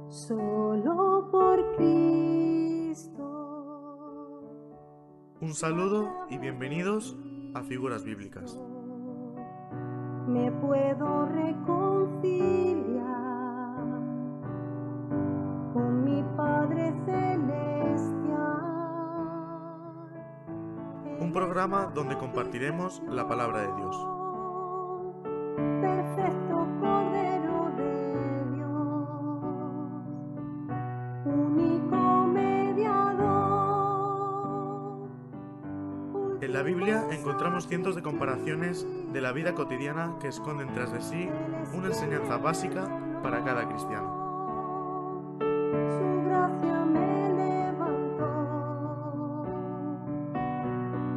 solo por Cristo. Un saludo y bienvenidos a Figuras Bíblicas. Me puedo reconciliar con mi Padre Celestial. Un programa donde compartiremos la palabra de Dios. Perfecto Cordero de Dios, único mediador. En la Biblia encontramos cientos de comparaciones de la vida cotidiana que esconden tras de sí una enseñanza básica para cada cristiano. Su gracia me levantó,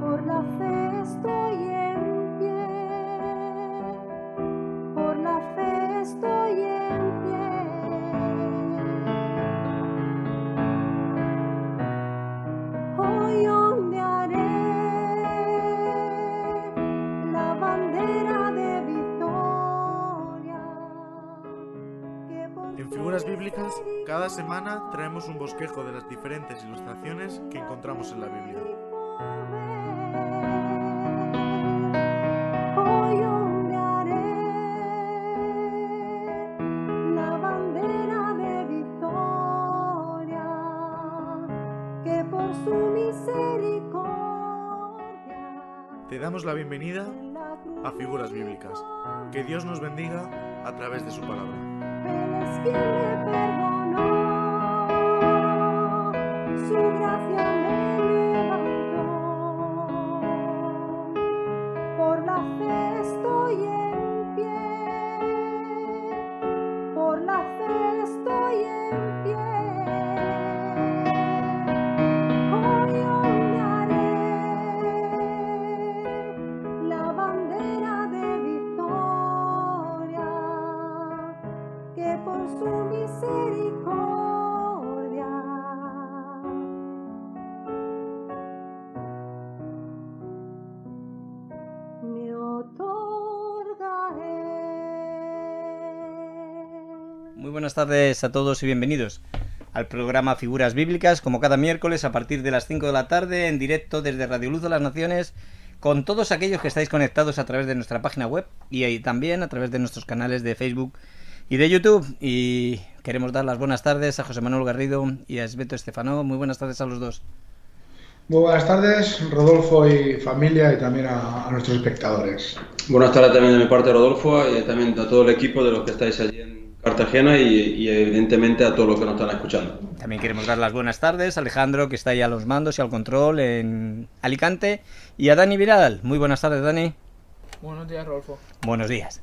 por la fe estoy en pie, por la fe estoy en pie. Hoy ondearé la bandera de victoria. En Figuras Bíblicas, cada semana traemos un bosquejo de las diferentes ilustraciones que encontramos en la Biblia. Hoy ondearé la bandera de victoria, que por su misericordia Te damos la bienvenida a Figuras Bíblicas. Que Dios nos bendiga a través de su palabra. Él es quien me perdonó, su gracia me levantó, por la fe estoy en pie, por la fe estoy en pie. Hoy ondearé la bandera de victoria, que por su misericordia me otorgaré. Muy buenas tardes a todos y bienvenidos al programa Figuras Bíblicas, como cada miércoles a partir de las 5 de la tarde, en directo desde Radio Luz de las Naciones, con todos aquellos que estáis conectados a través de nuestra página web y ahí también a través de nuestros canales de Facebook y de YouTube. Y queremos dar las buenas tardes a José Manuel Garrido y a Esbeto Estefano. Muy buenas tardes a los dos. Muy buenas tardes, Rodolfo y familia, y también a nuestros espectadores. Buenas tardes también de mi parte, Rodolfo, y también a todo el equipo de los que estáis allí en Cartagena y evidentemente a todos los que nos están escuchando. También queremos dar las buenas tardes a Alejandro, que está ahí a los mandos y al control en Alicante, y a Dani Viral. Muy buenas tardes, Dani. Buenos días, Rodolfo. Buenos días.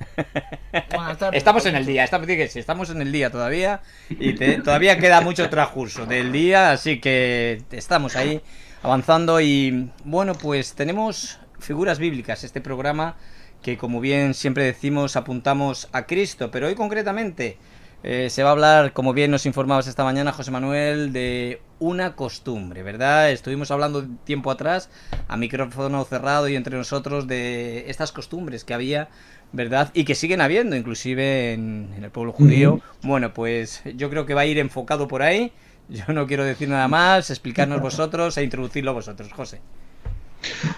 Buenas tardes. Estamos en el día, estamos en el día todavía y todavía queda mucho transcurso del día, así que estamos ahí avanzando. Y bueno, pues tenemos Figuras Bíblicas, este programa que, como bien siempre decimos, apuntamos a Cristo, pero hoy concretamente se va a hablar, como bien nos informabas esta mañana, José Manuel, de una costumbre, ¿verdad? Estuvimos hablando tiempo atrás, a micrófono cerrado y entre nosotros, de estas costumbres que había, ¿verdad? Y que siguen habiendo, inclusive en el pueblo judío. Bueno, pues yo creo que va a ir enfocado por ahí. Yo no quiero decir nada más, explicarnos vosotros e introducirlo vosotros, José.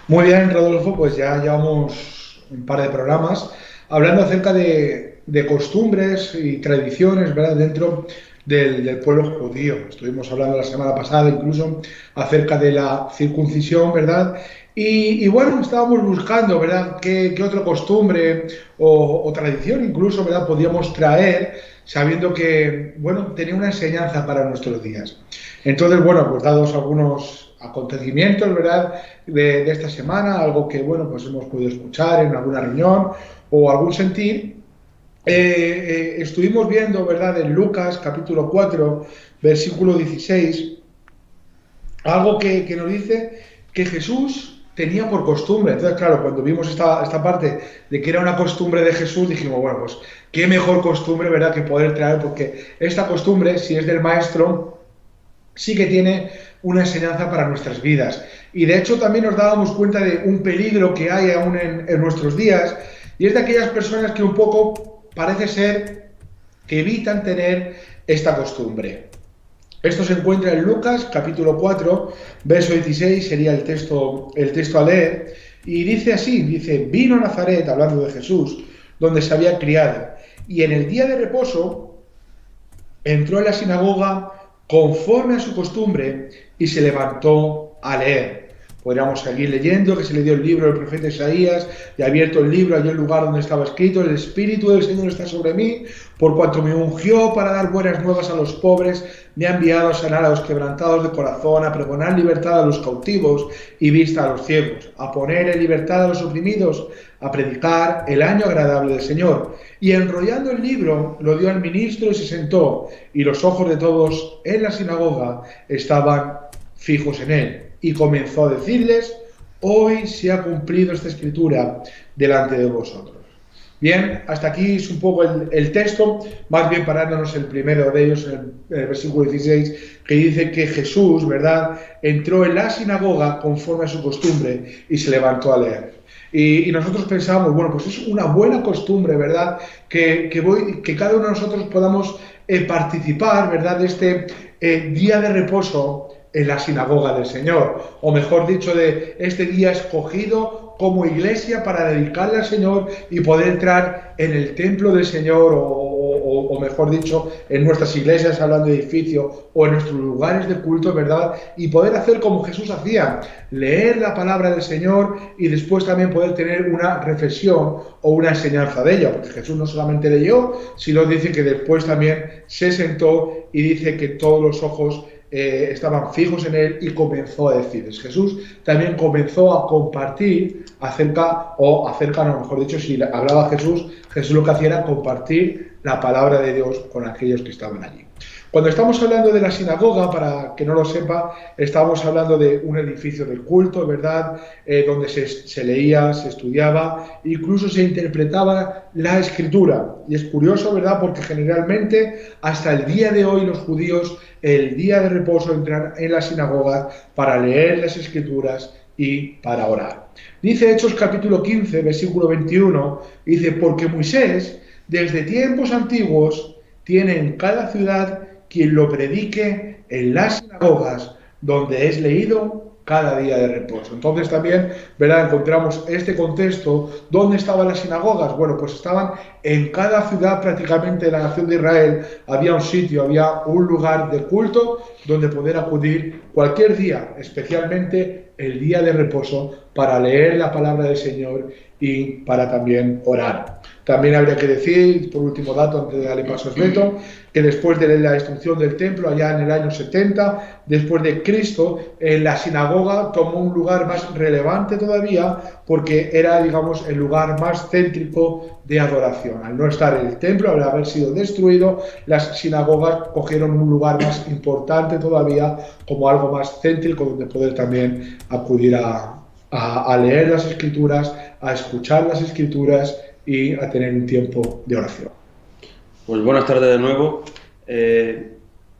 Muy bien, Rodolfo, pues ya llevamos un par de programas hablando acerca de costumbres y tradiciones, ¿verdad?, dentro del pueblo judío. Estuvimos hablando la semana pasada incluso acerca de la circuncisión, ¿verdad? Y bueno, estábamos buscando, ¿verdad?, qué otra costumbre o tradición incluso, ¿verdad?, podíamos traer, sabiendo que, bueno, tenía una enseñanza para nuestros días. Entonces, bueno, pues dados algunos acontecimientos, ¿verdad?, de esta semana, algo que, bueno, pues hemos podido escuchar en alguna reunión o algún sentir, estuvimos viendo, ¿verdad?, en Lucas capítulo 4, versículo 16, algo que nos dice que Jesús tenía por costumbre. Entonces, claro, cuando vimos esta parte de que era una costumbre de Jesús, dijimos, bueno, pues qué mejor costumbre, ¿verdad?, que poder traer, porque esta costumbre, si es del Maestro, sí que tiene una enseñanza para nuestras vidas. Y de hecho también nos dábamos cuenta de un peligro que hay aún en nuestros días, y es de aquellas personas que un poco parece ser que evitan tener esta costumbre. Esto se encuentra en Lucas, capítulo 4, verso 16, sería el texto a leer, y dice así, dice, vino a Nazaret, hablando de Jesús, donde se había criado, y en el día de reposo entró en la sinagoga conforme a su costumbre y se levantó a leer. Podríamos seguir leyendo que se le dio el libro del profeta Isaías y abierto el libro allí en el lugar donde estaba escrito, el Espíritu del Señor está sobre mí, por cuanto me ungió para dar buenas nuevas a los pobres, me ha enviado a sanar a los quebrantados de corazón, a pregonar libertad a los cautivos y vista a los ciegos, a poner en libertad a los oprimidos, a predicar el año agradable del Señor. Y enrollando el libro, lo dio al ministro y se sentó, y los ojos de todos en la sinagoga estaban fijos en él. Y comenzó a decirles, hoy se ha cumplido esta escritura delante de vosotros. Bien, hasta aquí es un poco el texto, más bien parándonos el primero de ellos, en el versículo 16, que dice que Jesús, ¿verdad?, entró en la sinagoga conforme a su costumbre y se levantó a leer. Y nosotros pensábamos, bueno, pues es una buena costumbre, ¿verdad?, que cada uno de nosotros podamos participar, ¿verdad?, de este día de reposo en la sinagoga del Señor, o mejor dicho, de este día escogido como iglesia para dedicarle al Señor y poder entrar en el templo del Señor, o mejor dicho, en nuestras iglesias, hablando de edificio, o en nuestros lugares de culto, ¿verdad? Y poder hacer como Jesús hacía, leer la palabra del Señor y después también poder tener una reflexión o una enseñanza de ella, porque Jesús no solamente leyó, sino dice que después también se sentó y dice que todos los ojos estaban fijos en él y comenzó a decirles. Jesús también comenzó a compartir acerca, no, mejor dicho, si hablaba Jesús lo que hacía era compartir la palabra de Dios con aquellos que estaban allí. Cuando estamos hablando de la sinagoga, para que no lo sepa, estamos hablando de un edificio del culto, ¿verdad?, donde se leía, se estudiaba, incluso se interpretaba la escritura. Y es curioso, ¿verdad?, porque generalmente hasta el día de hoy los judíos, el día de reposo, entran en la sinagoga para leer las escrituras y para orar. Dice Hechos capítulo 15, versículo 21, dice, porque Moisés, desde tiempos antiguos, tiene en cada ciudad quien lo predique en las sinagogas, donde es leído cada día de reposo. Entonces también, ¿verdad?, encontramos este contexto. ¿Dónde estaban las sinagogas? Bueno, pues estaban en cada ciudad prácticamente de la nación de Israel. Había un sitio, había un lugar de culto donde poder acudir cualquier día, especialmente el día de reposo, para leer la palabra del Señor y para también orar. También habría que decir, por último dato, antes de darle paso a Beto, que después de la destrucción del templo, allá en el año 70, después de Cristo, la sinagoga tomó un lugar más relevante todavía, porque era, digamos, el lugar más céntrico de adoración. Al no estar el templo, al haber sido destruido, las sinagogas cogieron un lugar más importante todavía, como algo más céntrico, donde poder también acudir a leer las Escrituras, a escuchar las Escrituras y a tener un tiempo de oración. Pues buenas tardes de nuevo.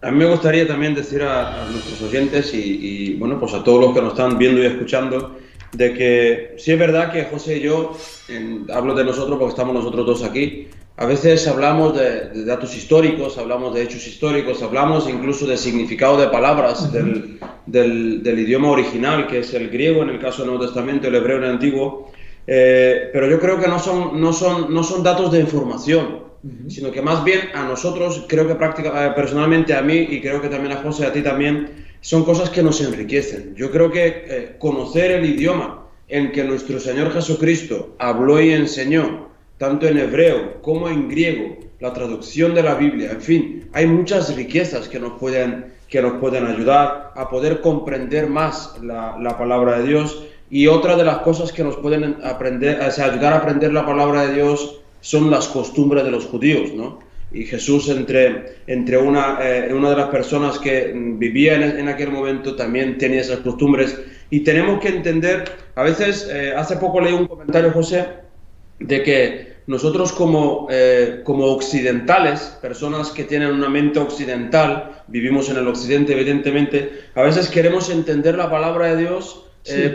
A mí me gustaría también decir a nuestros oyentes y bueno, pues a todos los que nos están viendo y escuchando, de que sí es verdad que José y yo, hablo de nosotros porque estamos nosotros dos aquí, a veces hablamos de datos históricos, hablamos de hechos históricos, hablamos incluso de significado de palabras del idioma original, que es el griego en el caso del Nuevo Testamento, el hebreo en el Antiguo, pero yo creo que no son datos de información, sino que más bien a nosotros, creo que personalmente a mí y creo que también a José, a ti también, son cosas que nos enriquecen. Yo creo que conocer el idioma en que nuestro Señor Jesucristo habló y enseñó, tanto en hebreo como en griego, la traducción de la Biblia, en fin, hay muchas riquezas que nos pueden ayudar a poder comprender más la palabra de Dios. Y otra de las cosas que nos pueden ayudar a aprender la palabra de Dios son las costumbres de los judíos, ¿no? Y Jesús, entre una de las personas que vivía en aquel momento, también tenía esas costumbres. Y tenemos que entender, a veces, hace poco leí un comentario, José, de que nosotros como occidentales, personas que tienen una mente occidental, vivimos en el occidente evidentemente, a veces queremos entender la palabra de Dios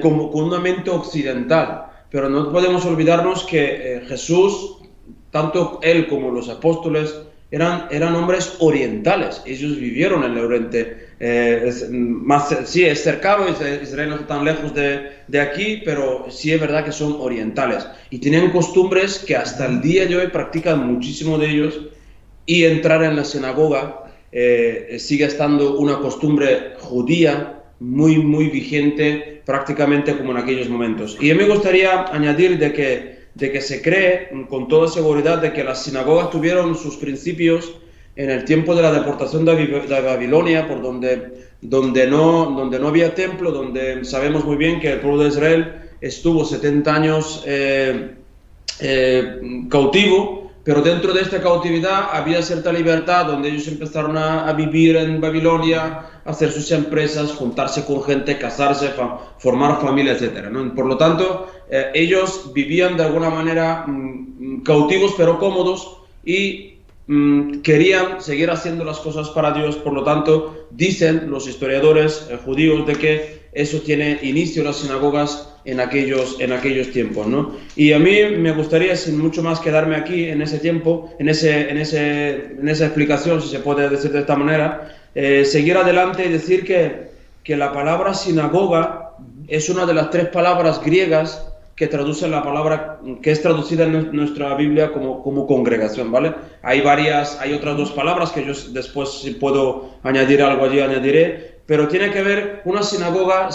con una mente occidental, pero no podemos olvidarnos que Jesús, tanto él como los apóstoles, eran hombres orientales, ellos vivieron en el Oriente. Sí, es cercano, Israel no está tan lejos de aquí, pero sí es verdad que son orientales. Y tenían costumbres que hasta el día de hoy practican muchísimo de ellos, y entrar en la sinagoga sigue estando una costumbre judía muy, muy vigente, prácticamente como en aquellos momentos. Y a mí me gustaría añadir de que se cree con toda seguridad de que las sinagogas tuvieron sus principios en el tiempo de la deportación de Babilonia, por donde no había templo, donde sabemos muy bien que el pueblo de Israel estuvo 70 años cautivo, pero dentro de esta cautividad había cierta libertad, donde ellos empezaron a vivir en Babilonia, hacer sus empresas, juntarse con gente, casarse, formar familia, etc., ¿no? Por lo tanto, ellos vivían de alguna manera cautivos pero cómodos, y querían seguir haciendo las cosas para Dios. Por lo tanto, dicen los historiadores judíos de que eso tiene inicio las sinagogas en aquellos tiempos, ¿no? Y a mí me gustaría, sin mucho más, quedarme aquí en ese tiempo, en esa explicación, si se puede decir de esta manera, seguir adelante y decir que la palabra sinagoga es una de las 3 palabras griegas que traducen la palabra, que es traducida en nuestra Biblia como congregación, ¿vale? Hay otras 2 palabras que yo después, si puedo añadir algo allí, añadiré, pero tiene que ver, una sinagoga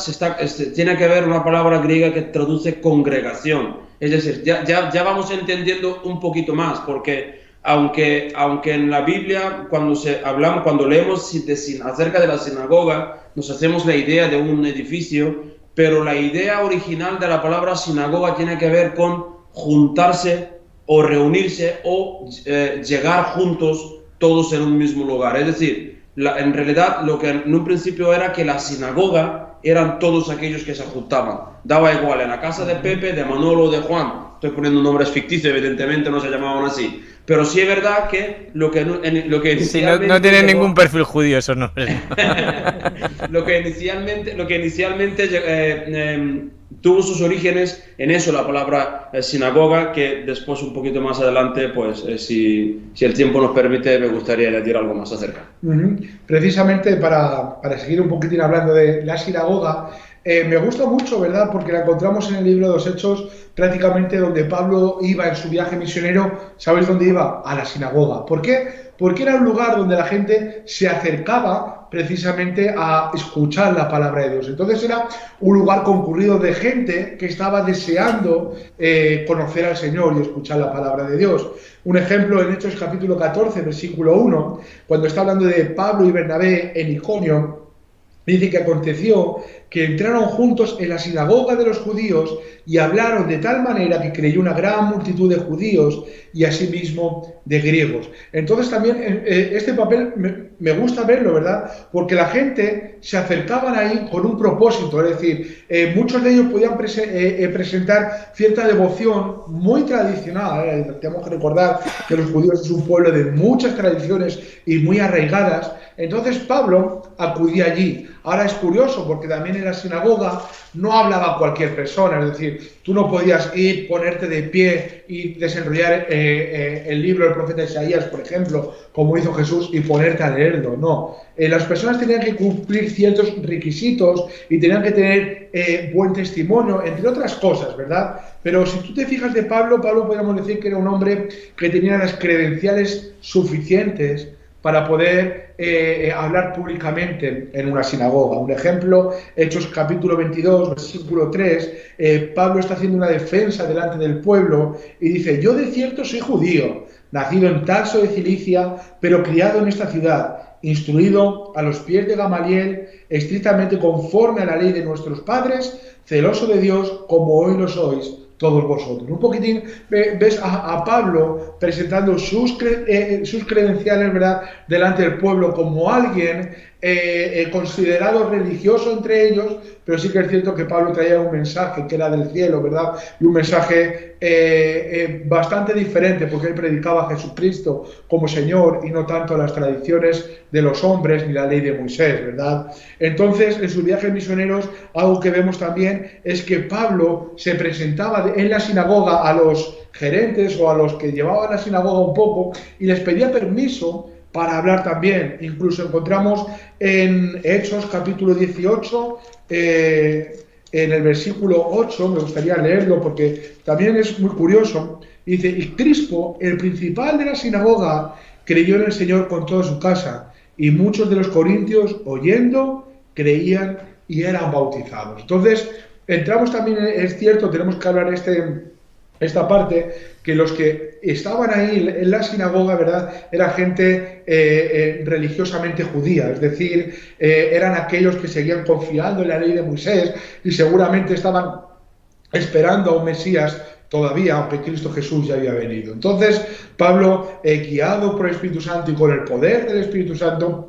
tiene que ver una palabra griega que traduce congregación. Es decir, ya vamos entendiendo un poquito más, porque aunque en la Biblia, cuando leemos acerca de la sinagoga, nos hacemos la idea de un edificio, pero la idea original de la palabra sinagoga tiene que ver con juntarse o reunirse o llegar juntos todos en un mismo lugar. Es decir, en realidad lo que en un principio era que la sinagoga eran todos aquellos que se juntaban. Daba igual, en la casa de Pepe, de Manolo, de Juan. Estoy poniendo nombres ficticios, evidentemente no se llamaban así. Pero sí es verdad que lo que inicialmente... Sí, no tienen ningún perfil judío esos nombres. lo que inicialmente tuvo sus orígenes en eso, la palabra sinagoga, que después, un poquito más adelante, pues si el tiempo nos permite, me gustaría añadir algo más acerca. Precisamente para seguir un poquitín hablando de la sinagoga, me gusta mucho, ¿verdad? Porque la encontramos en el libro de los Hechos, prácticamente donde Pablo iba en su viaje misionero. ¿Sabéis dónde iba? A la sinagoga. ¿Por qué? Porque era un lugar donde la gente se acercaba precisamente a escuchar la palabra de Dios. Entonces era un lugar concurrido de gente que estaba deseando conocer al Señor y escuchar la palabra de Dios. Un ejemplo en Hechos capítulo 14, versículo 1, cuando está hablando de Pablo y Bernabé en Iconio, dice que aconteció que entraron juntos en la sinagoga de los judíos y hablaron de tal manera que creyó una gran multitud de judíos y asimismo de griegos. Entonces también este papel me gusta verlo, ¿verdad? Porque la gente se acercaban ahí con un propósito, es decir, muchos de ellos podían presentar cierta devoción muy tradicional. Tenemos que recordar que los judíos es un pueblo de muchas tradiciones y muy arraigadas. Entonces Pablo acudía allí. Ahora es curioso porque también en la sinagoga no hablaba cualquier persona, es decir, tú no podías ir, ponerte de pie y desenrollar el libro del profeta Isaías, por ejemplo, como hizo Jesús, y ponerte a leerlo, no. Las personas tenían que cumplir ciertos requisitos y tenían que tener buen testimonio, entre otras cosas, ¿verdad? Pero si tú te fijas de Pablo podríamos decir que era un hombre que tenía las credenciales suficientes para poder hablar públicamente en una sinagoga. Un ejemplo, Hechos capítulo 22, versículo 3, Pablo está haciendo una defensa delante del pueblo y dice: yo de cierto soy judío, nacido en Tarso de Cilicia, pero criado en esta ciudad, instruido a los pies de Gamaliel, estrictamente conforme a la ley de nuestros padres, celoso de Dios, como hoy lo sois todos vosotros. Un poquitín ves a Pablo presentando sus credenciales, ¿verdad?, delante del pueblo como alguien considerado religioso entre ellos, pero sí que es cierto que Pablo traía un mensaje que era del cielo, ¿verdad? Y un mensaje bastante diferente, porque él predicaba a Jesucristo como Señor y no tanto las tradiciones de los hombres ni la ley de Moisés, ¿verdad? Entonces, en sus viajes misioneros, algo que vemos también es que Pablo se presentaba en la sinagoga a los gerentes o a los que llevaban la sinagoga un poco y les pedía permiso para hablar también. Incluso encontramos en Hechos capítulo 18, en el versículo 8, me gustaría leerlo porque también es muy curioso. Dice: y Crispo, el principal de la sinagoga, creyó en el Señor con toda su casa, y muchos de los corintios, oyendo, creían y eran bautizados. Entonces, entramos también, es cierto, tenemos que hablar esta parte, que los que estaban ahí en la sinagoga, ¿verdad?, era gente religiosamente judía, es decir, eran aquellos que seguían confiando en la ley de Moisés y seguramente estaban esperando a un Mesías todavía, aunque Cristo Jesús ya había venido. Entonces, Pablo, guiado por el Espíritu Santo y con el poder del Espíritu Santo,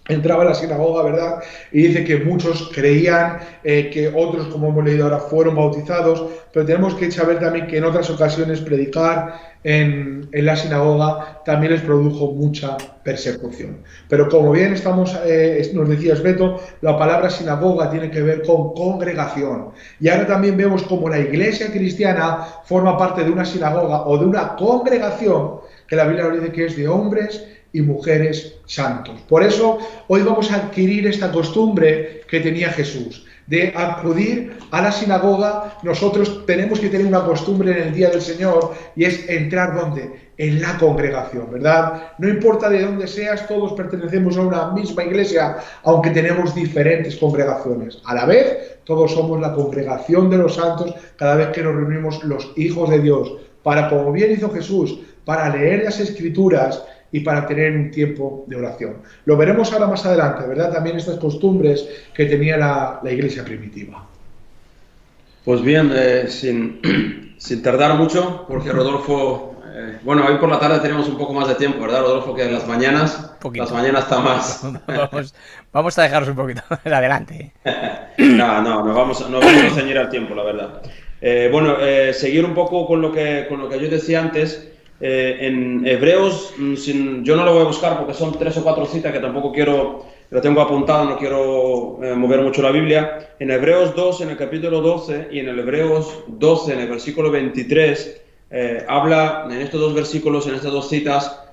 entraba a la sinagoga, ¿verdad? Y dice que muchos creían, que otros, como hemos leído ahora, fueron bautizados, pero tenemos que saber también que en otras ocasiones predicar en la sinagoga también les produjo mucha persecución. Pero como bien nos decías, Beto, la palabra sinagoga tiene que ver con congregación. Y ahora también vemos como la iglesia cristiana forma parte de una sinagoga o de una congregación que la Biblia nos dice que es de hombres y mujeres santos. Por eso hoy vamos a adquirir esta costumbre que tenía Jesús, de acudir a la sinagoga. Nosotros tenemos que tener una costumbre en el día del Señor, y es entrar ¿dónde? En la congregación, ¿verdad? No importa de dónde seas, todos pertenecemos a una misma iglesia, aunque tenemos diferentes congregaciones. A la vez, todos somos la congregación de los santos cada vez que nos reunimos los hijos de Dios, para, como bien hizo Jesús, para leer las Escrituras y para tener un tiempo de oración. Lo veremos ahora más adelante, ¿verdad? También estas costumbres que tenía la iglesia primitiva. Pues bien, sin tardar mucho, porque Rodolfo, bueno, hoy por la tarde tenemos un poco más de tiempo, ¿verdad, Rodolfo? Que en las mañanas, las mañanas está más. Vamos a dejaros un poquito adelante. No vamos a ceñir al tiempo, la verdad. Seguir un poco con lo que yo decía antes. En Hebreos, yo no lo voy a buscar porque son 3 o 4 citas que tampoco lo tengo apuntado, no quiero mover mucho la Biblia. En Hebreos 2, en el capítulo 12, y en el Hebreos 12, en el versículo 23, habla, en estos dos versículos, en estas dos citas,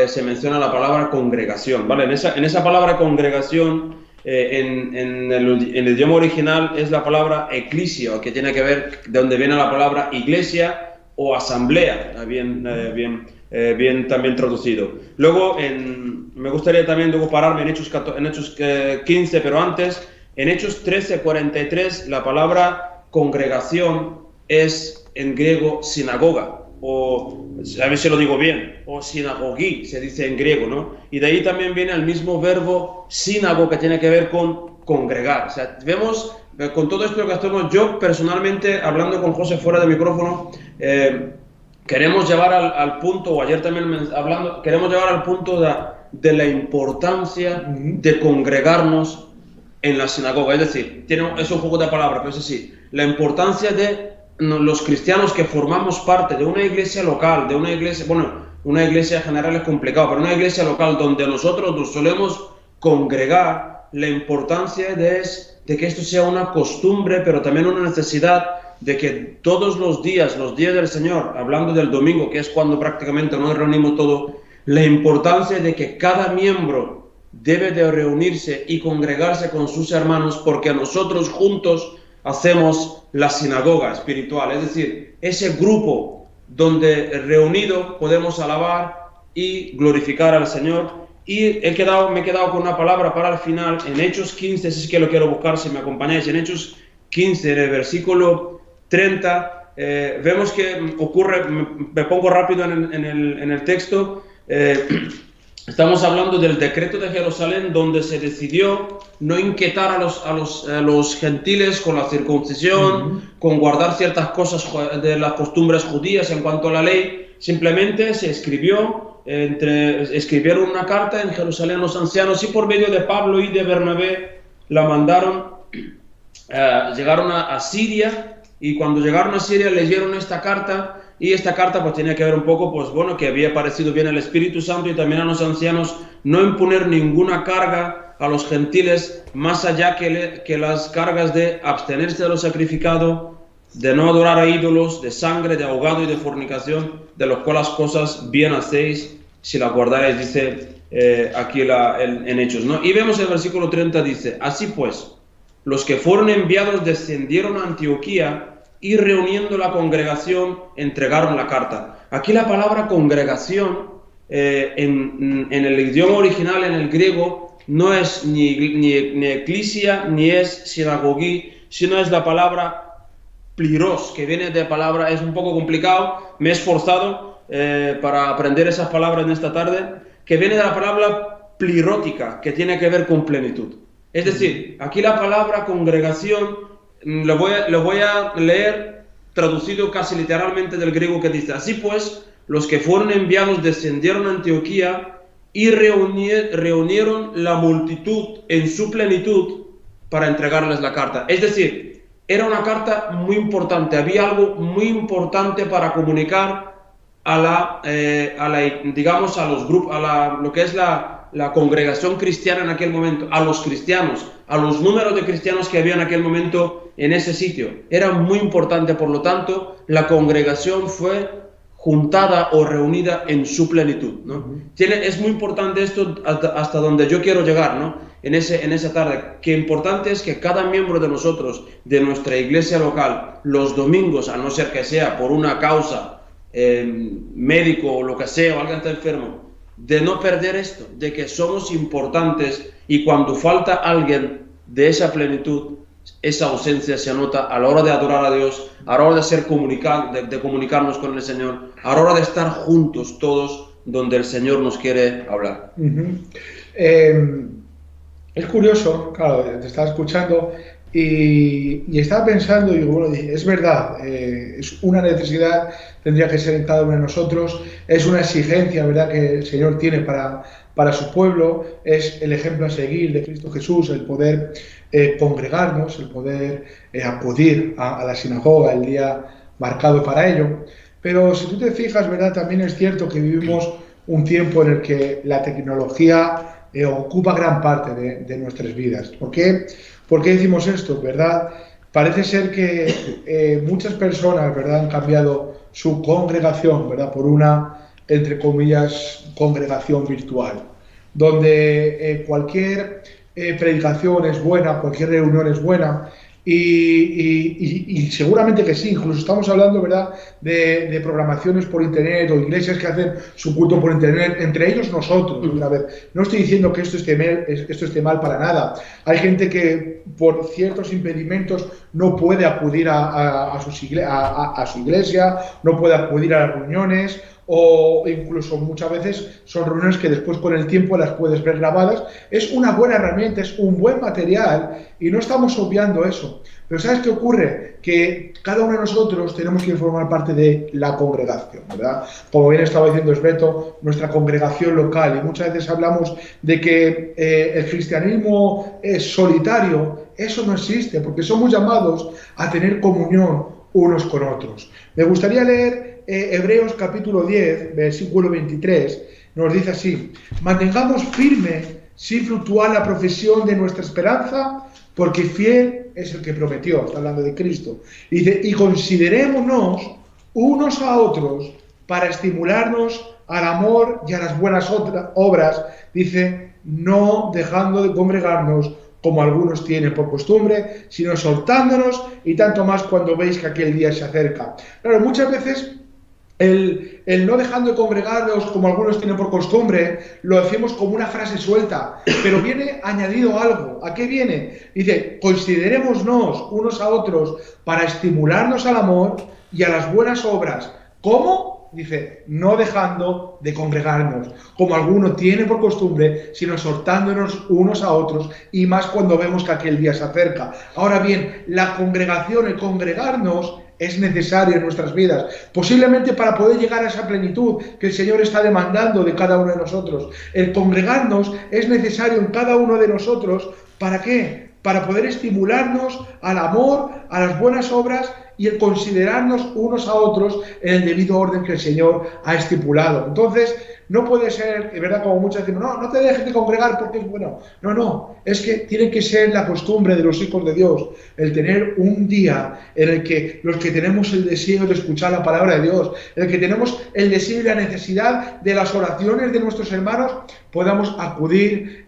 se menciona la palabra congregación, ¿vale? En esa palabra congregación, en el idioma original es la palabra ecclesia, que tiene que ver de donde viene la palabra iglesia o asamblea, bien también traducido. Luego, me gustaría también luego pararme en Hechos 15, pero antes, en Hechos 13:43, la palabra congregación es en griego sinagoga, o a ver si lo digo bien, o sinagogí, se dice en griego, ¿no? Y de ahí también viene el mismo verbo sinago, que tiene que ver con congregar. O sea, vemos, con todo esto que hacemos, yo personalmente, hablando con José fuera de micrófono, queremos llevar al punto, o ayer también hablando, queremos llevar al punto de la importancia de congregarnos en la sinagoga. Es decir, es un juego de palabras, pero es así, la importancia de los cristianos que formamos parte de una iglesia local, de una iglesia, bueno, una iglesia general es complicado, pero una iglesia local donde nosotros nos solemos congregar, la importancia de que esto sea una costumbre, pero también una necesidad de que todos los días del Señor, hablando del domingo, que es cuando prácticamente nos reunimos todos, la importancia de que cada miembro debe de reunirse y congregarse con sus hermanos, porque nosotros juntos hacemos la sinagoga espiritual, es decir, ese grupo donde reunido podemos alabar y glorificar al Señor. Y me he quedado con una palabra para el final, en Hechos 15, si es que lo quiero buscar, si me acompañáis, en Hechos 15, en el versículo 30, vemos que ocurre, me pongo rápido en el texto, estamos hablando del decreto de Jerusalén, donde se decidió no inquietar a los gentiles con la circuncisión, con guardar ciertas cosas de las costumbres judías en cuanto a la ley. Simplemente se escribieron una carta en Jerusalén los ancianos, y por medio de Pablo y de Bernabé la mandaron, llegaron a Siria, y cuando llegaron a Siria leyeron esta carta, y esta carta pues tenía que ver un poco, pues bueno, que había parecido bien al Espíritu Santo y también a los ancianos no imponer ninguna carga a los gentiles más allá que las cargas de abstenerse de lo sacrificado, de no adorar a ídolos, de sangre, de ahogado y de fornicación, de las cuales cosas bien hacéis si las guardaréis, dice aquí en Hechos, ¿no? Y vemos el versículo 30, dice, así pues, los que fueron enviados descendieron a Antioquía y reuniendo la congregación entregaron la carta. Aquí la palabra congregación en el idioma original, en el griego, no es ni eclesia ni es sinagogi, sino es la palabra pliros, que viene de palabra, es un poco complicado, me he esforzado para aprender esas palabras en esta tarde, que viene de la palabra plirótica, que tiene que ver con plenitud. Es decir, aquí la palabra congregación, lo voy a leer traducido casi literalmente del griego, que dice, así pues, los que fueron enviados descendieron a Antioquía y reunieron la multitud en su plenitud para entregarles la carta. Es decir, era una carta muy importante, había algo muy importante para comunicar digamos, a los grupos, lo que es la congregación cristiana en aquel momento, a los cristianos, a los números de cristianos que había en aquel momento en ese sitio. Era muy importante, por lo tanto, la congregación fue juntada o reunida en su plenitud, ¿no? Es muy importante esto hasta donde yo quiero llegar, ¿no? En esa tarde, que importante es que cada miembro de nosotros, de nuestra iglesia local, los domingos, a no ser que sea por una causa médico o lo que sea, o alguien está enfermo, de no perder esto, de que somos importantes, y cuando falta alguien de esa plenitud, esa ausencia se nota a la hora de adorar a Dios, a la hora de comunicarnos con el Señor, a la hora de estar juntos todos donde el Señor nos quiere hablar. Es curioso, claro, te estaba escuchando y estaba pensando, y digo, bueno, es verdad, es una necesidad, tendría que ser en cada uno de nosotros, es una exigencia, ¿verdad?, que el Señor tiene para su pueblo, es el ejemplo a seguir de Cristo Jesús, el poder congregarnos, el poder acudir a la sinagoga el día marcado para ello. Pero si tú te fijas, ¿verdad?, también es cierto que vivimos un tiempo en el que la tecnología ocupa gran parte de nuestras vidas. ¿Por qué decimos esto, verdad? Parece ser que muchas personas, ¿verdad?, han cambiado su congregación, ¿verdad?, por una, entre comillas, congregación virtual, donde cualquier predicación es buena, cualquier reunión es buena, y seguramente que sí. Incluso estamos hablando, ¿verdad?, de programaciones por internet o iglesias que hacen su culto por internet, entre ellos nosotros. Una vez, no estoy diciendo que esto esté mal para nada. Hay gente que por ciertos impedimentos no puede acudir a su iglesia, no puede acudir a las reuniones, o incluso muchas veces son reuniones que después con el tiempo las puedes ver grabadas. Es una buena herramienta, es un buen material, y no estamos obviando eso. Pero ¿sabes qué ocurre? Que cada uno de nosotros tenemos que formar parte de la congregación, ¿verdad? Como bien estaba diciendo Esbeto, nuestra congregación local, y muchas veces hablamos de que el cristianismo es solitario. Eso no existe, porque somos llamados a tener comunión unos con otros. Me gustaría leer Hebreos capítulo 10, versículo 23, nos dice así: mantengamos firme sin fluctuar la profesión de nuestra esperanza, porque fiel es el que prometió. Está hablando de Cristo. Y dice, y considerémonos unos a otros para estimularnos al amor y a las buenas obras, dice, no dejando de congregarnos como algunos tienen por costumbre, sino exhortándonos, y tanto más cuando veis que aquel día se acerca. Claro, muchas veces el no dejando de congregarnos como algunos tienen por costumbre, lo decimos como una frase suelta, pero viene añadido algo. ¿A qué viene? Dice, considerémonos unos a otros para estimularnos al amor y a las buenas obras. ¿Cómo? Dice, no dejando de congregarnos, como alguno tiene por costumbre, sino exhortándonos unos a otros, y más cuando vemos que aquel día se acerca. Ahora bien, la congregación, el congregarnos, es necesario en nuestras vidas, posiblemente para poder llegar a esa plenitud que el Señor está demandando de cada uno de nosotros. El congregarnos es necesario en cada uno de nosotros. ¿Para qué? Para poder estimularnos al amor, a las buenas obras y el considerarnos unos a otros en el debido orden que el Señor ha estipulado. Entonces, no puede ser, de verdad, como muchos decimos, no te dejes de congregar porque es bueno. No, es que tiene que ser la costumbre de los hijos de Dios, el tener un día en el que los que tenemos el deseo de escuchar la palabra de Dios, en el que tenemos el deseo y la necesidad de las oraciones de nuestros hermanos, podamos acudir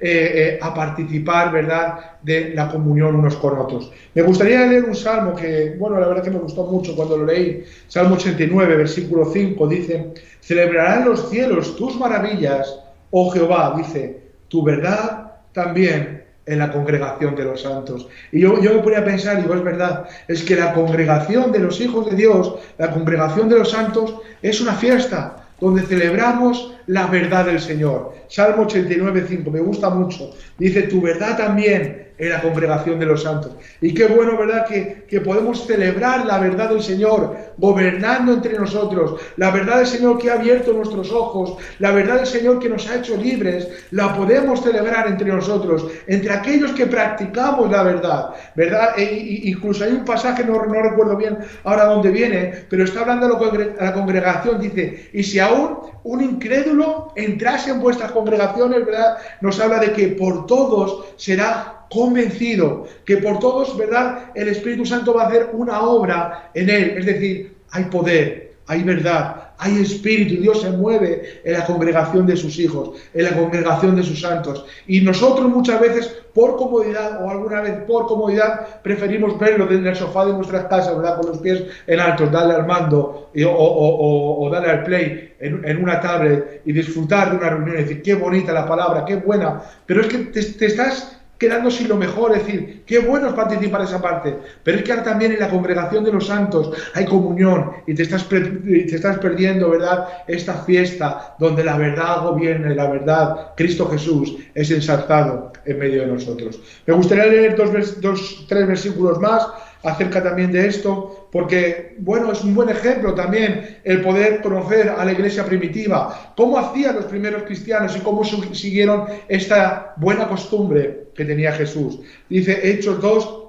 a participar, ¿verdad?, de la comunión unos con otros. Me gustaría leer un salmo que, bueno, la verdad que me gustó mucho cuando lo leí. Salmo 89, versículo 5, dice: celebrarán los cielos tus maravillas, oh Jehová, dice, tu verdad también en la congregación de los santos. Y yo me ponía a pensar, digo, es verdad, es que la congregación de los hijos de Dios, la congregación de los santos, es una fiesta donde celebramos la verdad del Señor. Salmo 89, 5, me gusta mucho. Dice, tu verdad también en la congregación de los santos. Y qué bueno, ¿verdad?, que podemos celebrar la verdad del Señor, gobernando entre nosotros, la verdad del Señor que ha abierto nuestros ojos, la verdad del Señor que nos ha hecho libres, la podemos celebrar entre nosotros, entre aquellos que practicamos la verdad, ¿verdad? Incluso hay un pasaje, no recuerdo bien ahora dónde viene, pero está hablando a la congregación, dice, y si aún un incrédulo entrase en vuestras congregaciones, ¿verdad?, nos habla de que por todos será convencido, que por todos, ¿verdad?, el Espíritu Santo va a hacer una obra en él. Es decir, hay poder, hay verdad, hay Espíritu, Dios se mueve en la congregación de sus hijos, en la congregación de sus santos. Y nosotros muchas veces, por comodidad, o alguna vez por comodidad, preferimos verlo desde el sofá de nuestras casas, ¿verdad?, con los pies en alto, darle al mando o darle al play en una tablet y disfrutar de una reunión y decir, qué bonita la palabra, qué buena. Pero es que te estás quedando sin lo mejor, es decir, qué bueno es participar de esa parte, pero es que ahora también en la congregación de los santos hay comunión y te estás perdiendo, ¿verdad?, esta fiesta donde la verdad gobierna y la verdad, Cristo Jesús, es ensalzado en medio de nosotros. Me gustaría leer tres versículos más acerca también de esto, porque, bueno, es un buen ejemplo también el poder conocer a la iglesia primitiva, cómo hacían los primeros cristianos y cómo siguieron esta buena costumbre que tenía Jesús. Dice Hechos 2,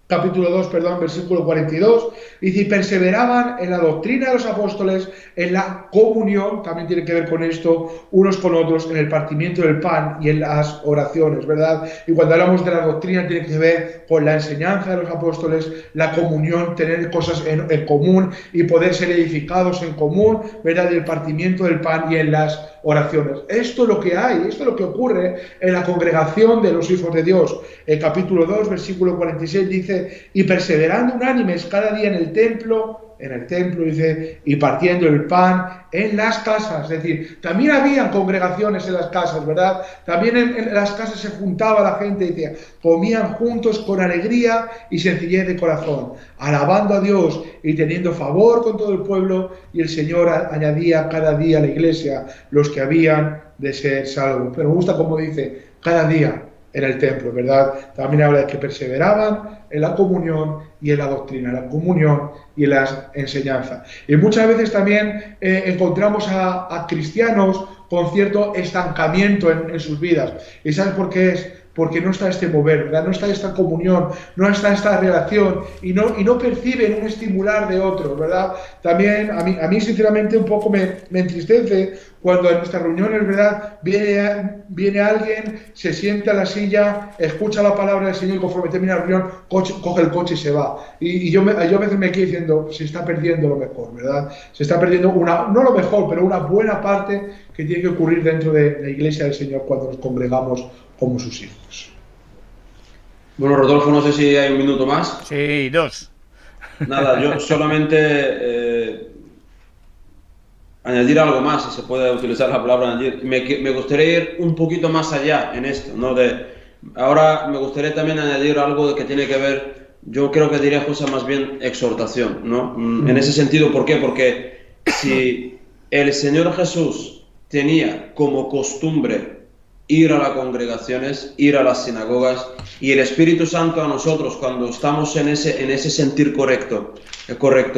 capítulo 2, versículo 42, dice, y perseveraban en la doctrina de los apóstoles, en la comunión, también tiene que ver con esto, unos con otros, en el partimiento del pan y en las oraciones, ¿verdad? Y cuando hablamos de la doctrina tiene que ver con la enseñanza de los apóstoles, la comunión, tener cosas en común y poder ser edificados en común, ¿verdad? Y el partimiento del pan y en las oraciones. Esto es lo que hay, esto es lo que ocurre en la congregación de los hijos de Dios. El capítulo 2, versículo 46 dice, y perseverando unánimes cada día en el templo, dice, y partiendo el pan en las casas. Es decir, también habían congregaciones en las casas, ¿verdad? También en las casas se juntaba la gente, decía, comían juntos con alegría y sencillez de corazón, alabando a Dios y teniendo favor con todo el pueblo, y el Señor añadía cada día a la iglesia los que habían de ser salvos. Pero me gusta como dice, cada día en el templo, ¿verdad? También habla de que perseveraban en la comunión y en la doctrina, la comunión y en las enseñanzas. Y muchas veces también encontramos a cristianos con cierto estancamiento en sus vidas. ¿Y sabes por qué es? Porque no está este mover, ¿verdad? No está esta comunión, no está esta relación y no perciben un estimular de otros, ¿verdad? También a mí sinceramente un poco me entristece cuando en nuestras reuniones, ¿verdad?, viene alguien, se sienta en la silla, escucha la palabra del Señor y conforme termina la reunión, coge el coche y se va. Y yo a veces me quedo diciendo, se está perdiendo lo mejor, ¿verdad? Se está perdiendo no lo mejor, pero una buena parte que tiene que ocurrir dentro de la iglesia del Señor cuando nos congregamos como sus hijos. Bueno, Rodolfo, no sé si hay un minuto más. Sí, 2. Nada, yo solamente añadir algo más, si se puede utilizar la palabra añadir. Me gustaría ir un poquito más allá en esto, ¿no? Ahora me gustaría también añadir algo que tiene que ver, yo creo que diría José más bien exhortación, ¿no? En ese sentido, ¿por qué? Porque si el Señor Jesús tenía como costumbre ir a las congregaciones, ir a las sinagogas, y el Espíritu Santo a nosotros, cuando estamos en ese sentir correcto,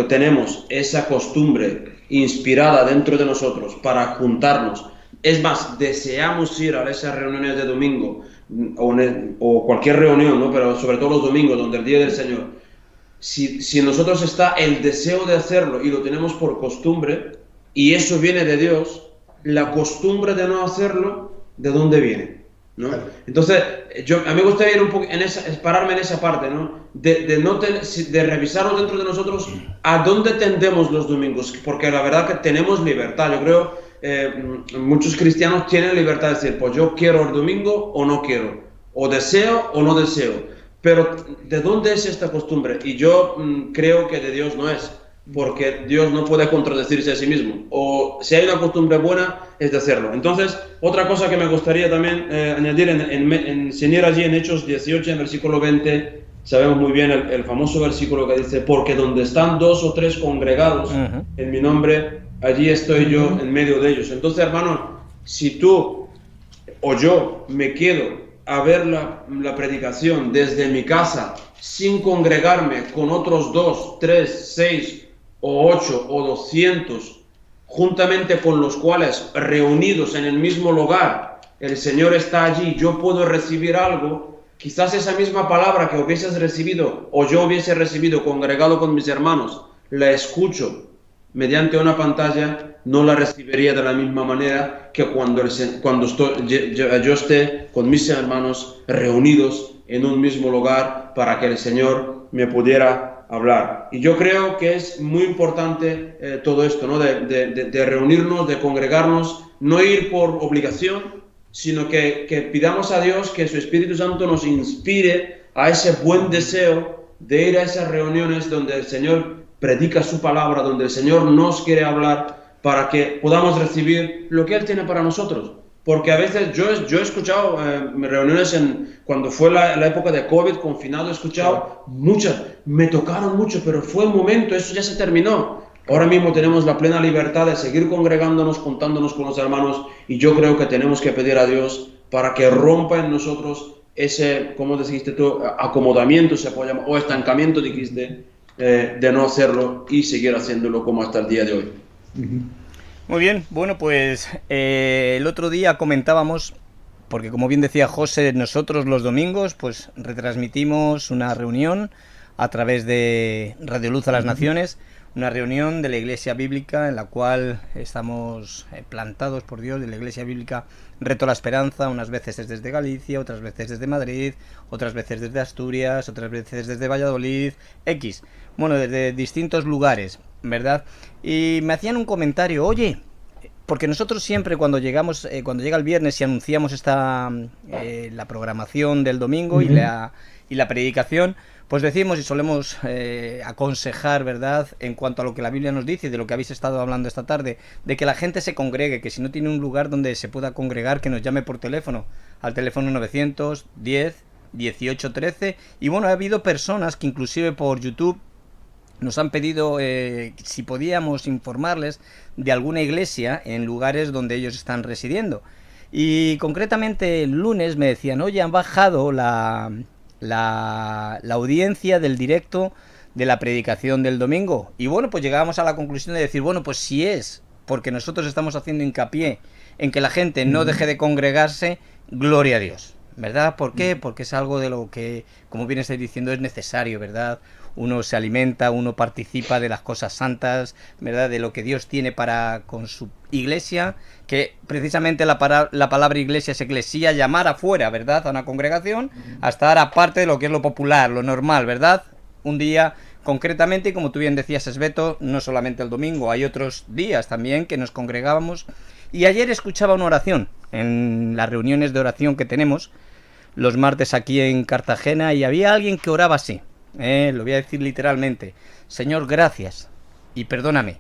tenemos esa costumbre inspirada dentro de nosotros para juntarnos. Es más, deseamos ir a esas reuniones de domingo o cualquier reunión, ¿no? Pero sobre todo los domingos, donde el día del Señor, si nosotros está el deseo de hacerlo y lo tenemos por costumbre, y eso viene de Dios, la costumbre de no hacerlo, ¿de dónde viene? ¿No? Entonces, a mí me gustaría ir un poco pararme en esa parte, ¿no? De revisarlo dentro de nosotros, a dónde tendemos los domingos, porque la verdad que tenemos libertad. Yo creo, muchos cristianos tienen libertad de decir, pues yo quiero el domingo o no quiero, o deseo o no deseo, pero ¿de dónde es esta costumbre? Y yo creo que de Dios no es, porque Dios no puede contradecirse a sí mismo, o si hay una costumbre buena es de hacerlo. Entonces, otra cosa que me gustaría también añadir, enseñar allí en Hechos 18, en versículo 20, sabemos muy bien el famoso versículo que dice, porque donde están 2 o 3 congregados en mi nombre, allí estoy yo en medio de ellos. Entonces, hermano, si tú o yo me quedo a ver la predicación desde mi casa, sin congregarme con otros 2, 3, 6 o 8 o 200, juntamente con los cuales reunidos en el mismo lugar, el Señor está allí, yo puedo recibir algo, quizás esa misma palabra que hubieses recibido o yo hubiese recibido congregado con mis hermanos, la escucho mediante una pantalla, no la recibiría de la misma manera que cuando yo esté con mis hermanos reunidos en un mismo lugar para que el Señor me pudiera hablar. Y yo creo que es muy importante todo esto, ¿no? De reunirnos, de congregarnos, no ir por obligación, sino que pidamos a Dios que su Espíritu Santo nos inspire a ese buen deseo de ir a esas reuniones donde el Señor predica su palabra, donde el Señor nos quiere hablar, para que podamos recibir lo que Él tiene para nosotros. Porque a veces yo he escuchado reuniones cuando fue la época de COVID, confinado, he escuchado muchas, me tocaron mucho, pero fue un momento, eso ya se terminó. Ahora mismo tenemos la plena libertad de seguir congregándonos, juntándonos con los hermanos, y yo creo que tenemos que pedir a Dios para que rompa en nosotros ese, como dijiste tú, acomodamiento se puede llamar, o estancamiento, dijiste, de no hacerlo y seguir haciéndolo como hasta el día de hoy. Muy bien, bueno, pues el otro día comentábamos, porque como bien decía José, nosotros los domingos pues retransmitimos una reunión a través de Radio Luz a las Naciones, una reunión de la Iglesia Bíblica en la cual estamos plantados por Dios, de la Iglesia Bíblica Reto a la Esperanza, unas veces desde Galicia, otras veces desde Madrid, otras veces desde Asturias, otras veces desde Valladolid, bueno, desde distintos lugares, ¿verdad? Y me hacían un comentario, oye, porque nosotros siempre cuando llega el viernes y anunciamos la programación del domingo y la predicación, pues decimos y solemos aconsejar, ¿verdad?, en cuanto a lo que la Biblia nos dice y de lo que habéis estado hablando esta tarde, de que la gente se congregue, que si no tiene un lugar donde se pueda congregar, que nos llame por teléfono, al teléfono 910 18 13, y bueno, ha habido personas que inclusive por YouTube nos han pedido si podíamos informarles de alguna iglesia en lugares donde ellos están residiendo. Y concretamente el lunes me decían, oye, han bajado la audiencia del directo de la predicación del domingo. Y bueno, pues llegábamos a la conclusión de decir, bueno, pues si es porque nosotros estamos haciendo hincapié en que la gente no deje de congregarse, gloria a Dios, ¿verdad? ¿Por qué? Porque es algo de lo que, como bien estáis diciendo, es necesario, ¿verdad? Uno se alimenta, uno participa de las cosas santas, ¿verdad? De lo que Dios tiene para con su iglesia, que precisamente la palabra iglesia es eclesía, llamar afuera, ¿verdad? A una congregación, a estar aparte de lo que es lo popular, lo normal, ¿verdad? Un día concretamente, y como tú bien decías, Esbeto, no solamente el domingo, hay otros días también que nos congregábamos. Y ayer escuchaba una oración en las reuniones de oración que tenemos los martes aquí en Cartagena, y había alguien que oraba así. Lo voy a decir literalmente: Señor, gracias y perdóname,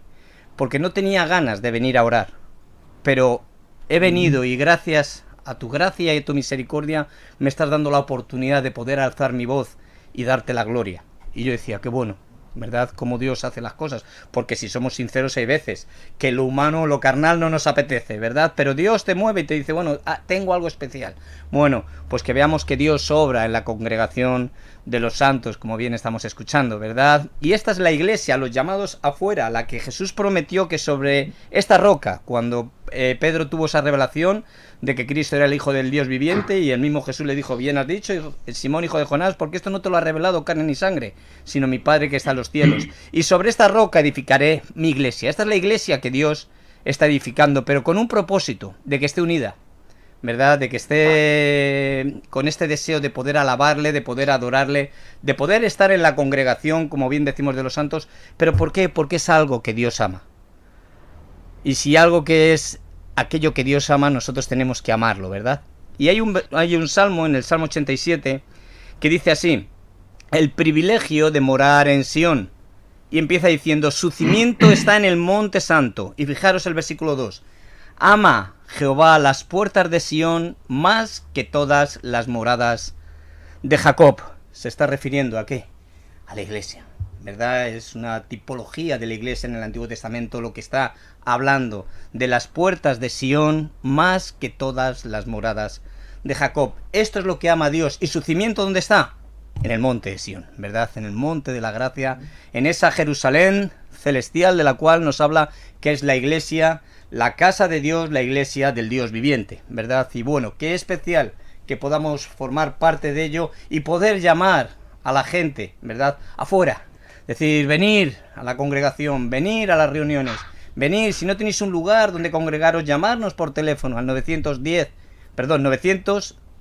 porque no tenía ganas de venir a orar, pero he venido y gracias a tu gracia y a tu misericordia me estás dando la oportunidad de poder alzar mi voz y darte la gloria. Y yo decía, qué bueno, ¿verdad? Cómo Dios hace las cosas, porque si somos sinceros hay veces que lo humano, lo carnal no nos apetece, ¿verdad? Pero Dios te mueve y te dice, bueno, tengo algo especial. Bueno, pues que veamos que Dios obra en la congregación de los santos, como bien estamos escuchando, ¿verdad? Y esta es la iglesia, los llamados afuera, la que Jesús prometió que sobre esta roca, cuando Pedro tuvo esa revelación de que Cristo era el Hijo del Dios viviente, y el mismo Jesús le dijo: bien has dicho, Simón, hijo de Jonás, porque esto no te lo ha revelado carne ni sangre, sino mi Padre que está en los cielos. Y sobre esta roca edificaré mi iglesia. Esta es la iglesia que Dios está edificando, pero con un propósito, de que esté unida, ¿verdad? De que esté con este deseo de poder alabarle, de poder adorarle, de poder estar en la congregación, como bien decimos de los santos. ¿Pero por qué? Porque es algo que Dios ama. Y si algo que es aquello que Dios ama, nosotros tenemos que amarlo, ¿verdad? Y hay un salmo, en el Salmo 87, que dice así: el privilegio de morar en Sión. Y empieza diciendo: su cimiento está en el monte santo. Y fijaros el versículo 2: ama Jehová las puertas de Sión más que todas las moradas de Jacob. ¿Se está refiriendo a qué? A la iglesia, ¿verdad? Es una tipología de la iglesia en el Antiguo Testamento, lo que está hablando de las puertas de Sión más que todas las moradas de Jacob. Esto es lo que ama a Dios. ¿Y su cimiento dónde está? En el monte de Sión, ¿verdad? En el monte de la gracia, en esa Jerusalén celestial de la cual nos habla que es la iglesia, la casa de Dios, la iglesia del Dios viviente, ¿verdad? Y bueno, qué especial que podamos formar parte de ello y poder llamar a la gente, ¿verdad? Afuera, decir: venir a la congregación, venir a las reuniones, venir, si no tenéis un lugar donde congregaros, llamarnos por teléfono al 910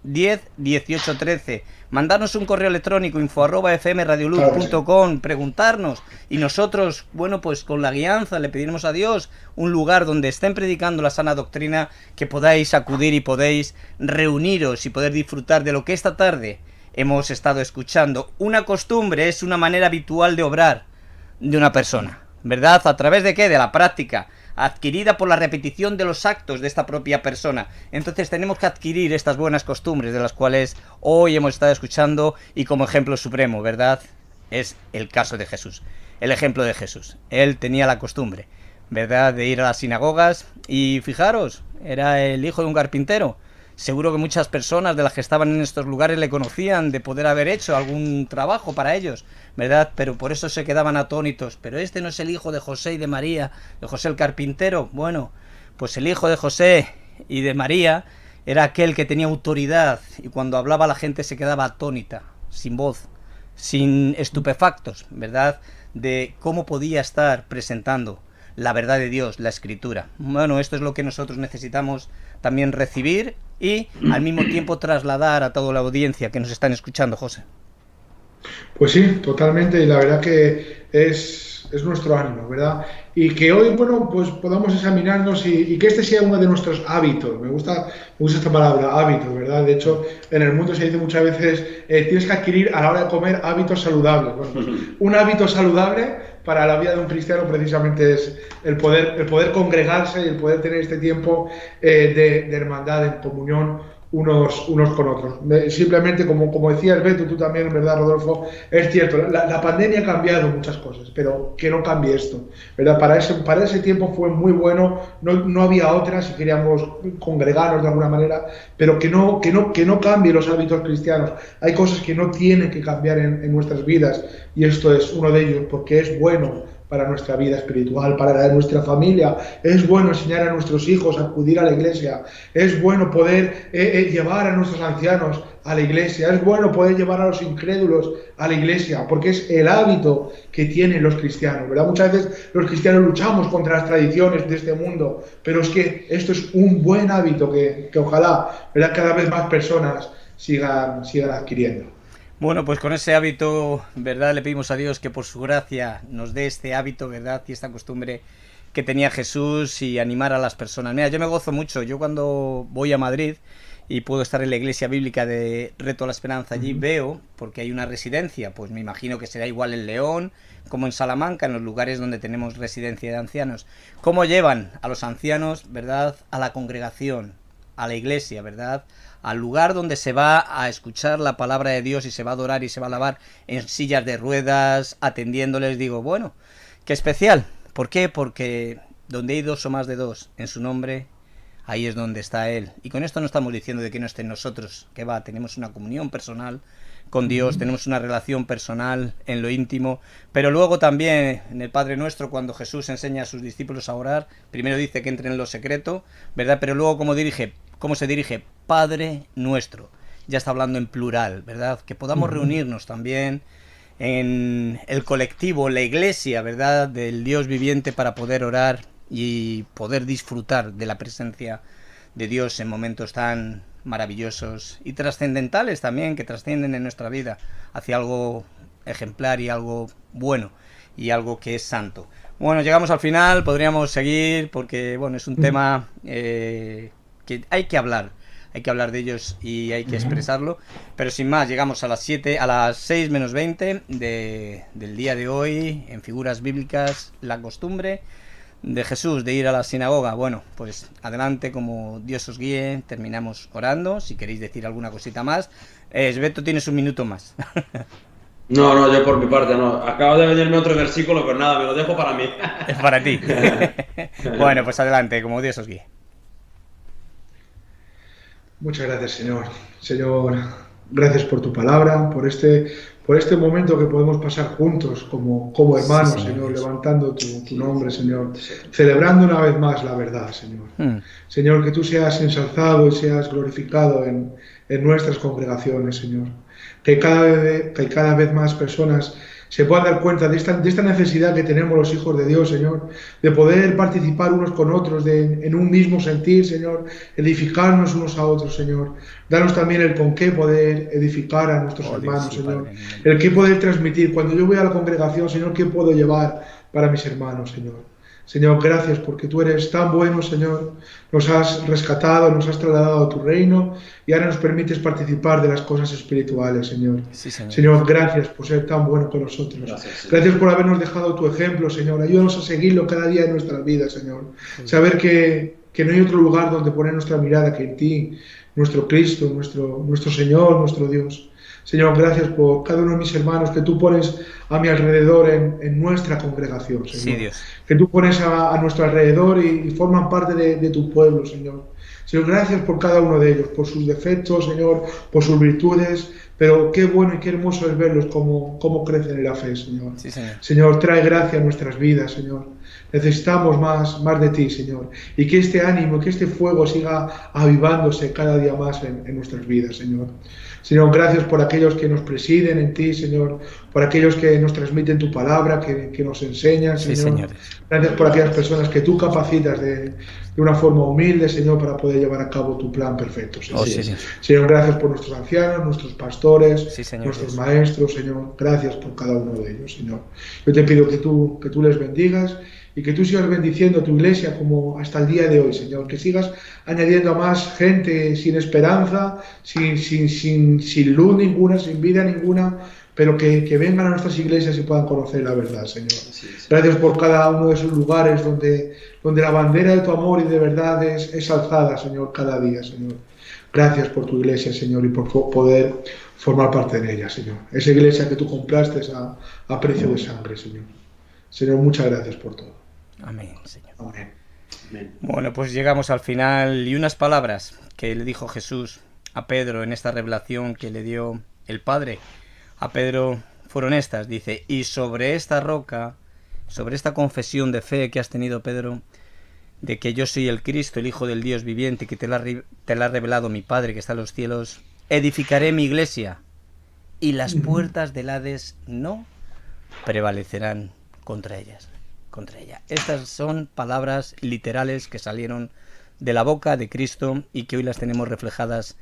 1813, mandarnos un correo electrónico info@fmradioluz.com, preguntarnos, y nosotros, bueno, pues con la guianza le pediremos a Dios un lugar donde estén predicando la sana doctrina, que podáis acudir y podéis reuniros y poder disfrutar de lo que esta tarde hemos estado escuchando. Una costumbre es una manera habitual de obrar de una persona, ¿verdad? ¿A través de qué? De la práctica, adquirida por la repetición de los actos de esta propia persona. Entonces tenemos que adquirir estas buenas costumbres de las cuales hoy hemos estado escuchando, y como ejemplo supremo, ¿verdad?, es el caso de Jesús, el ejemplo de Jesús. Él tenía la costumbre, ¿verdad?, de ir a las sinagogas, y fijaros, era el hijo de un carpintero. Seguro que muchas personas de las que estaban en estos lugares le conocían de poder haber hecho algún trabajo para ellos, ¿verdad? Pero por eso se quedaban atónitos. Pero este no es el hijo de José y de María, de José el carpintero. Bueno, pues el hijo de José y de María era aquel que tenía autoridad, y cuando hablaba la gente se quedaba atónita, sin voz, sin estupefactos, ¿verdad?, de cómo podía estar presentando la verdad de Dios, la Escritura. Bueno, esto es lo que nosotros necesitamos también recibir y al mismo tiempo trasladar a toda la audiencia que nos están escuchando, José. Pues sí, totalmente, y la verdad que es nuestro ánimo, ¿verdad? Y que hoy, bueno, pues podamos examinarnos y que este sea uno de nuestros hábitos. Me gusta esta palabra, hábitos, ¿verdad? De hecho, en el mundo se dice muchas veces, tienes que adquirir a la hora de comer hábitos saludables. Bueno, pues un hábito saludable para la vida de un cristiano precisamente es el poder congregarse y el poder tener este tiempo de hermandad, en comunión unos con otros. Simplemente, como decías, Beto, tú también, en verdad, Rodolfo, es cierto, la pandemia ha cambiado muchas cosas, pero que no cambie esto, ¿verdad? Para ese tiempo fue muy bueno, no había otra si queríamos congregarnos de alguna manera, pero que no cambie los hábitos cristianos. Hay cosas que no tienen que cambiar en nuestras vidas, y esto es uno de ellos, porque es bueno para nuestra vida espiritual, para la de nuestra familia. Es bueno enseñar a nuestros hijos a acudir a la iglesia. Es bueno poder llevar a nuestros ancianos a la iglesia. Es bueno poder llevar a los incrédulos a la iglesia, porque es el hábito que tienen los cristianos, ¿verdad? Muchas veces los cristianos luchamos contra las tradiciones de este mundo, pero es que esto es un buen hábito que ojalá, ¿verdad?, cada vez más personas sigan adquiriendo. Bueno, pues con ese hábito, ¿verdad?, le pedimos a Dios que por su gracia nos dé este hábito, ¿verdad?, y esta costumbre que tenía Jesús, y animar a las personas. Mira, yo me gozo mucho. Yo cuando voy a Madrid y puedo estar en la iglesia bíblica de Reto a la Esperanza, allí veo, porque hay una residencia, pues me imagino que será igual en León como en Salamanca, en los lugares donde tenemos residencia de ancianos, cómo llevan a los ancianos, ¿verdad?, a la congregación, a la iglesia, ¿verdad?, al lugar donde se va a escuchar la palabra de Dios y se va a adorar y se va a alabar, en sillas de ruedas, atendiéndoles. Digo, bueno, qué especial. ¿Por qué? Porque donde hay dos o más de dos en su nombre, ahí es donde está Él. Y con esto no estamos diciendo de que no esté en nosotros, que va, tenemos una comunión personal con Dios, tenemos una relación personal en lo íntimo, pero luego también en el Padre Nuestro, cuando Jesús enseña a sus discípulos a orar, primero dice que entren en lo secreto, ¿verdad? Pero luego cómo se dirige, Padre Nuestro, ya está hablando en plural, ¿verdad? Que podamos reunirnos también en el colectivo, la iglesia, ¿verdad? Del Dios viviente para poder orar y poder disfrutar de la presencia de Dios en momentos tan maravillosos y trascendentales también, que trascienden en nuestra vida hacia algo ejemplar y algo bueno y algo que es santo. Bueno, llegamos al final, podríamos seguir porque bueno, es un tema que hay que hablar de ellos y hay que expresarlo, pero sin más, llegamos a las 6 menos 20 del día de hoy en Figuras Bíblicas, la costumbre de Jesús de ir a la sinagoga. Bueno, pues adelante, como Dios os guíe, terminamos orando. Si queréis decir alguna cosita más, Esbeto, tienes un minuto más. No, yo por mi parte no. Acaba de venirme otro versículo, pero nada, me lo dejo para mí. Es para ti. Bueno, pues adelante, como Dios os guíe. Muchas gracias, Señor. Señor, gracias por tu palabra, por este momento que podemos pasar juntos como hermanos, sí, Señor, levantando tu nombre, Señor, celebrando una vez más la verdad, Señor. Señor, que tú seas ensalzado y seas glorificado en nuestras congregaciones, Señor. Que cada vez más personas se puedan dar cuenta de esta necesidad que tenemos los hijos de Dios, Señor, de poder participar unos con otros, en un mismo sentir, Señor, edificarnos unos a otros, Señor. Danos también el con qué poder edificar a nuestros hermanos, Señor. El qué poder transmitir. Cuando yo voy a la congregación, Señor, ¿qué puedo llevar para mis hermanos, Señor? Señor, gracias porque tú eres tan bueno, Señor. Nos has rescatado, nos has trasladado a tu reino y ahora nos permites participar de las cosas espirituales, Señor. Sí, Señor. Señor, gracias por ser tan bueno con nosotros. Gracias por habernos dejado tu ejemplo, Señor. Ayúdanos a seguirlo cada día de nuestras vidas, Señor. Saber que no hay otro lugar donde poner nuestra mirada que en ti, nuestro Cristo, nuestro Señor, nuestro Dios. Señor, gracias por cada uno de mis hermanos que tú pones a mi alrededor en nuestra congregación, Señor. Sí, Dios. Que tú pones a nuestro alrededor y forman parte de tu pueblo, Señor. Señor, gracias por cada uno de ellos, por sus defectos, Señor, por sus virtudes, pero qué bueno y qué hermoso es verlos cómo crecen en la fe, Señor. Sí, Señor. Señor, trae gracia a nuestras vidas, Señor. Necesitamos más de ti, Señor. Y que este ánimo, que este fuego siga avivándose cada día más en nuestras vidas, Señor. Señor, gracias por aquellos que nos presiden en ti, Señor, por aquellos que nos transmiten tu palabra, que nos enseñan, Señor. Sí, Señor. Gracias por aquellas personas que tú capacitas de una forma humilde, Señor, para poder llevar a cabo tu plan perfecto, Señor. Sí, Señor. Señor, gracias por nuestros ancianos, nuestros pastores, Sí, Señor, nuestros Dios. maestros, Señor. Gracias por cada uno de ellos, Señor. Yo te pido que tú les bendigas y que tú sigas bendiciendo a tu iglesia como hasta el día de hoy, Señor. Que sigas añadiendo a más gente sin esperanza, sin luz ninguna, sin vida ninguna, pero que vengan a nuestras iglesias y puedan conocer la verdad, Señor. Gracias por cada uno de esos lugares donde la bandera de tu amor y de verdad es alzada, Señor, cada día, Señor. Gracias por tu iglesia, Señor, y por poder formar parte de ella, Señor. Esa iglesia que tú compraste a precio de sangre, Señor. Señor, muchas gracias por todo. Amén, Señor. Amén. Bueno, pues llegamos al final y unas palabras que le dijo Jesús a Pedro en esta revelación que le dio el Padre a Pedro fueron estas. Dice, y sobre esta roca, sobre esta confesión de fe que has tenido, Pedro, de que yo soy el Cristo, el Hijo del Dios viviente, que te la ha revelado mi Padre que está en los cielos, edificaré mi iglesia y las puertas del Hades no prevalecerán contra ella. Estas son palabras literales que salieron de la boca de Cristo y que hoy las tenemos reflejadas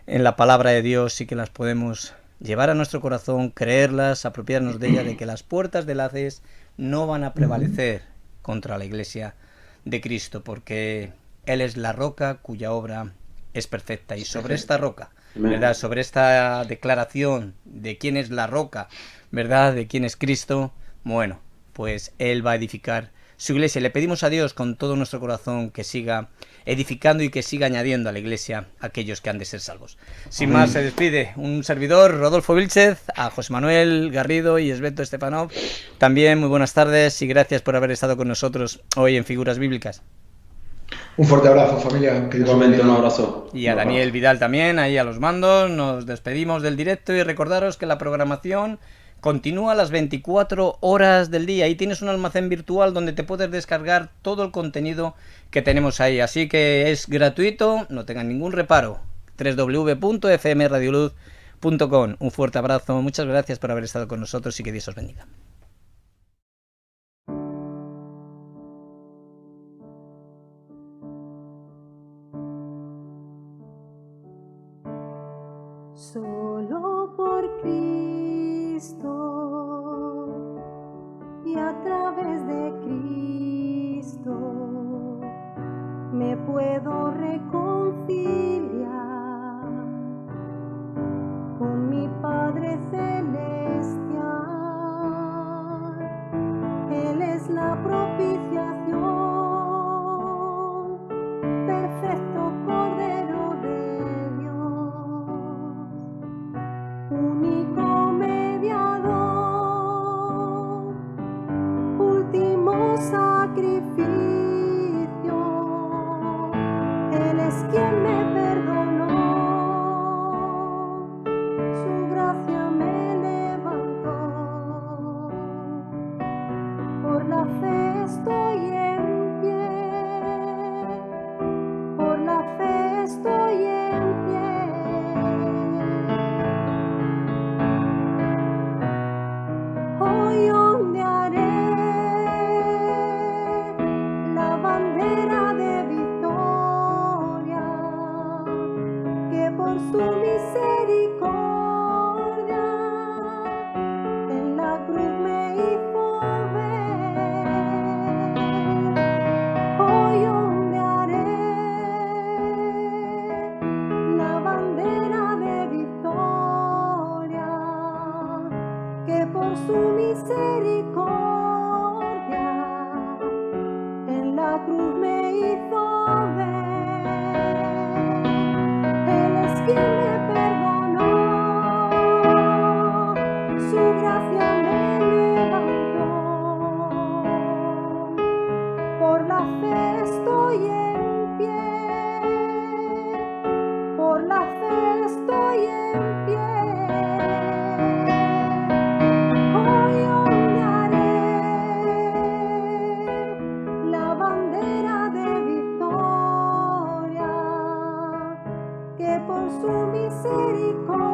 en la palabra de Dios y que las podemos llevar a nuestro corazón, creerlas, apropiarnos de ellas, de que las puertas del Hades no van a prevalecer contra la iglesia de Cristo, porque Él es la roca cuya obra es perfecta. Y sobre esta roca, ¿verdad? Sobre esta declaración de quién es la roca, ¿verdad? De quién es Cristo, bueno, pues Él va a edificar su iglesia. Le pedimos a Dios con todo nuestro corazón que siga edificando y que siga añadiendo a la iglesia aquellos que han de ser salvos. Sin más, se despide un servidor, Rodolfo Vilchez, a José Manuel Garrido y Esbeto Estefanov. También muy buenas tardes y gracias por haber estado con nosotros hoy en Figuras Bíblicas. Un fuerte abrazo, familia. Que Dios os Igualmente, un bendiga. abrazo. Y a Un Daniel abrazo. Vidal también, ahí a los mandos. Nos despedimos del directo y recordaros que la programación continúa a las 24 horas del día. Ahí tienes un almacén virtual donde te puedes descargar todo el contenido que tenemos ahí. Así que es gratuito, no tengan ningún reparo. www.fmradioluz.com. Un fuerte abrazo, muchas gracias por haber estado con nosotros y que Dios os bendiga. Solo por Cristo y a través de Cristo me puedo reconciliar con mi Padre Celestial. Él es la propiciación, perfecto Cordero de Dios, único mediador, último sacrificio. Él es quien me perdonó, su gracia me levantó. Por la fe estoy en pie, por la fe estoy en pie. Hoy ondearé la bandera de victoria, que por su misericordia en la cruz me hizo ver. Hoy ondearé la bandera de victoria, que por su misericordia en la cruz me hizo ver. Él es quien me perdonó, su gracia me levantó. Por la fe estoy en pie, por la fe estoy en pie. Hoy ondearé la bandera de victoria, que por su misericordia